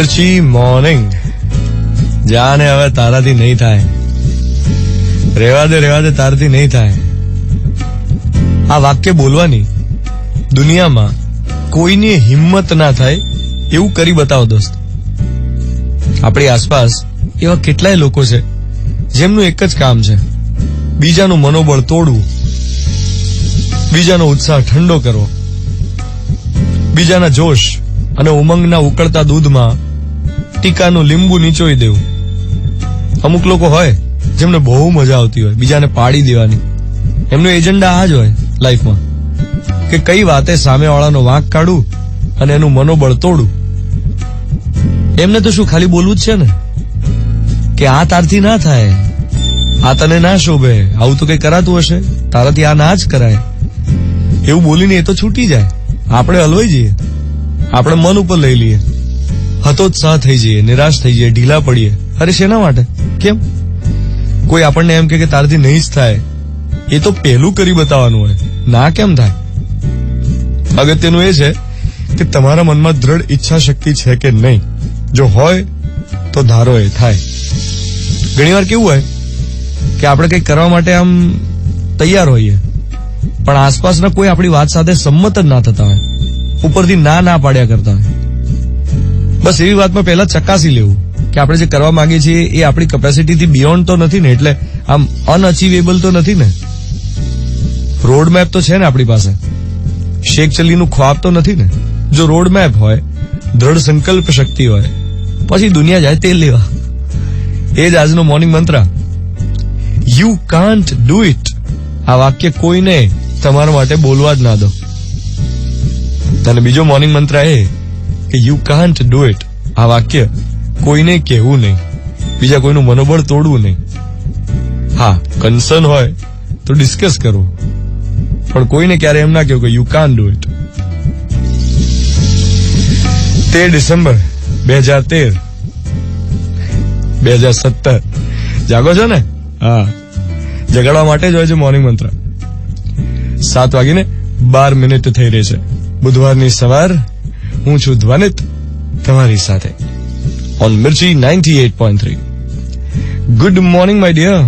મિર્ચી morning. જાને હવે તારાથી નહીં થાય. રેવા દે તારાથી નહીં થાય. આ વાક્ય બોલવાની દુનિયામાં કોઈની હિંમત ના થાય એવું કરી બતાવો દોસ્ત. આપણી આસપાસ એવા કેટલાય લોકો છે જેમનું એક જ કામ છે, બીજાનું મનોબળ તોડવું, બીજાનો ઉત્સાહ ઠંડો કરવો, બીજાના જોશ અને ઉમંગના ઉકળતા દૂધમાં ટીકાનું લીંબુ નીચોઈ દેવું. અમુક લોકો હોય જેમને બહુ મજા આવતી હોય બીજાને પાડી દેવાની. એમનો એજન્ડા આ જ હોય લાઈફમાં કે કઈ વાતે સામેવાળાનો વાંક કાઢું અને એનું મનોબળ તોડું. એમને તો શું ખાલી બોલવું જ છે ને કે આ તારથી ના થાય, આ તને ના શોભે, આવું તો કઈ કરાતું હશે, તારાથી આ ના જ કરાય. એવું બોલીને એ તો છૂટી જાય. આપણે હલવાઈ જઈએ, આપણે મન ઉપર લઈ લઈએ, હતોત્સાહ થઈ જઈએ, નિરાશ થઈ જઈએ, ઢીલા પડીએ. અરે શેના માટે? કેમ? કોઈ આપણને એમ કે તારાથી નહીં જ થાય, એ તો પહેલું કરી બતાવવાનું હોય. ના કેમ થાય? અગત્યનું એ છે કે તમારા મનમાં દ્રઢ ઈચ્છા શક્તિ છે કે નહીં. જો હોય તો ધારો એ થાય. ઘણી વાર કેવું હોય કે આપણે કંઈક કરવા માટે આમ તૈયાર હોઈએ, પણ આસપાસના કોઈ આપણી વાત સાથે સંમત જ ના થતા હોય, ઉપરથી ના પાડ્યા કરતા હોય. બસ એવી વાતમાં પહેલા ચકાસી લેવું કે આપણે જે કરવા માંગીએ છીએ એ આપણી કેપેસિટીથી બિયોન્ડ તો નથી ને, એટલે આમ અનઅચીવેબલ તો નથી ને. રોડ મેપ તો છે ને આપણી પાસે, શેખ ચલ્લીનું ખ્વાબ તો નથી ને. જો રોડ મેપ હોય, દ્રઢ સંકલ્પ શક્તિ હોય, પછી દુનિયા જાય તેલ લેવા. એ જ આજનો મોર્નિંગ મંત્ર. You can't do it. આ વાક્ય કોઈને તમારા માટે બોલવા જ ના દો. અને બીજો મોર્નિંગ મંત્ર એ કે યુ કાન્ટ ડુ ઇટ. આ વાક્ય કોઈને કહેવું નહીં, બીજા કોઈનું મનોબળ તોડવું નહીં. હા, કન્સર્ન હોય તો ડિસ્કસ કરવું, પણ કોઈને ક્યારે એમ ના કહેવું કે you can't do it. 13 December 2013 2017. જાગો છો ને? હા, જગાડવા માટે જ હોય છે મોર્નિંગ મંત્ર. 7:12 થઈ રહી છે બુધવારની સવાર. હું છું ધ્વનિત તમારી સાથે on Mirchi 98.3. Good morning my dear.